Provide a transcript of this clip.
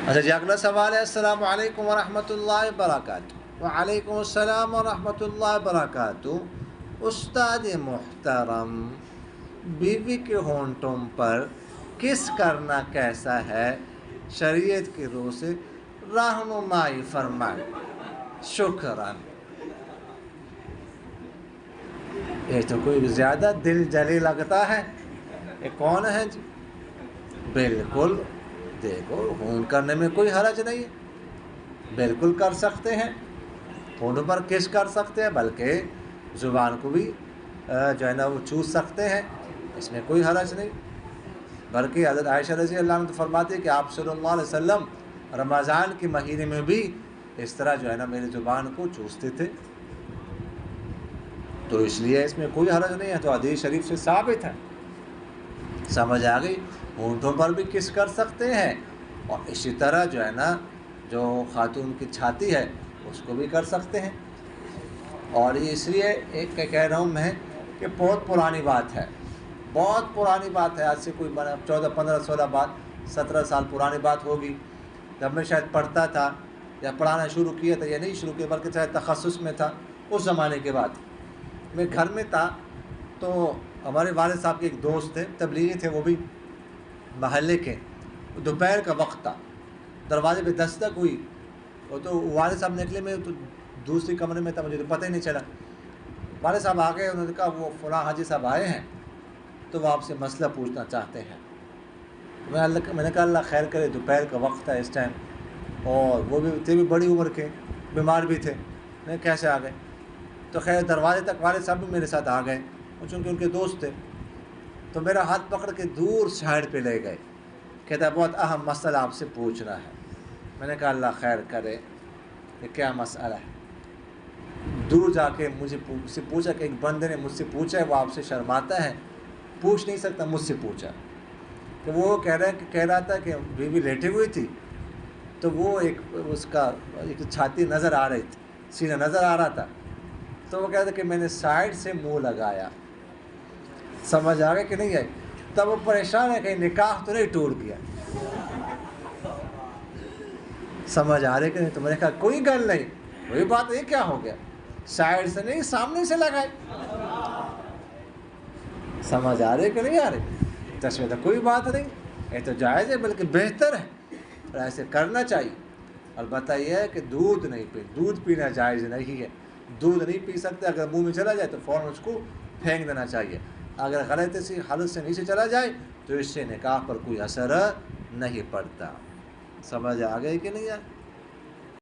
اچھا جی، اگلا سوال ہے السلام علیکم ورحمۃ اللہ وبرکاتہ۔ وعلیکم السلام ورحمۃ اللہ وبرکاتہ۔ استاد محترم، بیوی کے ہونٹوں پر کس کرنا کیسا ہے شریعت کی روح سے رہنمائی فرمائیں، شکراً۔ یہ تو کوئی زیادہ دل جلی لگتا ہے، یہ کون ہے جی؟ بالکل، دیکھو ہونٹ کرنے میں کوئی حرج نہیں ہے، بالکل کر سکتے ہیں، ہونٹوں پر کس کر سکتے ہیں، بلکہ زبان کو بھی جو ہے نا وہ چوس سکتے ہیں، اس میں کوئی حرج نہیں۔ بلکہ حضرت عائشہ رضی اللہ عنہ فرماتی ہے کہ آپ صلی اللہ علیہ وسلم رمضان کے مہینے میں بھی اس طرح جو ہے نا میری زبان کو چوستے تھے، تو اس لیے اس میں کوئی حرج نہیں ہے، تو حدیث شریف سے ثابت ہے۔ سمجھ آ گئی؟ ہونٹوں پر بھی کس کر سکتے ہیں، اور اسی طرح جو ہے نا جو خاتون کی چھاتی ہے اس کو بھی کر سکتے ہیں۔ اور یہ اس لیے ایک کہہ رہا ہوں میں کہ بہت پرانی بات ہے، بہت پرانی بات ہے، آج سے کوئی 14 15 16 17 سال پرانی بات ہوگی، جب میں شاید پڑھتا تھا یا پڑھانا شروع کیا تھا، یا نہیں شروع کیا بلکہ شاید تخصص میں تھا، اس زمانے کے بعد میں گھر میں تھا، تو ہمارے والد صاحب کے ایک دوست تھے، تبلیغی تھے وہ بھی، محلے کے، دوپہر کا وقت تھا، دروازے پہ دستک ہوئی، وہ تو والد صاحب نکلے، میں تو دوسری کمرے میں تھا، مجھے تو پتہ ہی نہیں چلا۔ والد صاحب آ گئے، انہوں نے کہا وہ فلاں حاجی صاحب آئے ہیں تو وہ آپ سے مسئلہ پوچھنا چاہتے ہیں۔ میں نے کہا اللہ خیر کرے، دوپہر کا وقت تھا اس ٹائم، اور وہ بھی تھے بھی بڑی عمر کے، بیمار بھی تھے، میں کیسے آ گئے؟ تو خیر دروازے تک والد صاحب بھی میرے ساتھ آ گئے، چونکہ ان کے دوست تھے، تو میرا ہاتھ پکڑ کے دور سائڈ پہ لے گئے، کہتا بہت اہم مسئلہ آپ سے پوچھنا ہے۔ میں نے کہا اللہ خیر کرے، کہ کیا مسئلہ ہے؟ دور جا کے مجھ سے پوچھا کہ ایک بندے نے مجھ سے پوچھا ہے، وہ آپ سے شرماتا ہے، پوچھ نہیں سکتا، مجھ سے پوچھا کہ وہ کہہ رہا تھا کہ بیوی لیٹی ہوئی تھی، تو وہ اس کا ایک چھاتی نظر آ رہی تھی، سینہ نظر آ رہا تھا، تو وہ کہتا کہ میں نے سائڈ سے منہ لگایا۔ سمجھ آ گیا کہ نہیں آئی؟ تب وہ پریشان ہے کہ نکاح تو نہیں ٹوٹ گیا۔ سمجھ آ رہے کہ نہیں؟ تو میں نے کہا کوئی گل نہیں، وہی بات یہ کیا ہو گیا، سائڈ سے نہیں سامنے سے لگائے۔ سمجھ آ رہے کہ نہیں آ رہے؟ تشویش کوئی بات نہیں، یہ تو جائز ہے، بلکہ بہتر ہے، اور ایسے کرنا چاہیے۔ البتہ یہ ہے کہ دودھ پینا جائز نہیں ہے، دودھ نہیں پی سکتے، اگر منہ میں چلا جائے تو فوراً اس کو پھینک دینا چاہیے، اگر غلطی سے حالت سے نیچے چلا جائے تو اس سے نکاح پر کوئی اثر نہیں پڑتا۔ سمجھ آ گئی کہ نہیں آ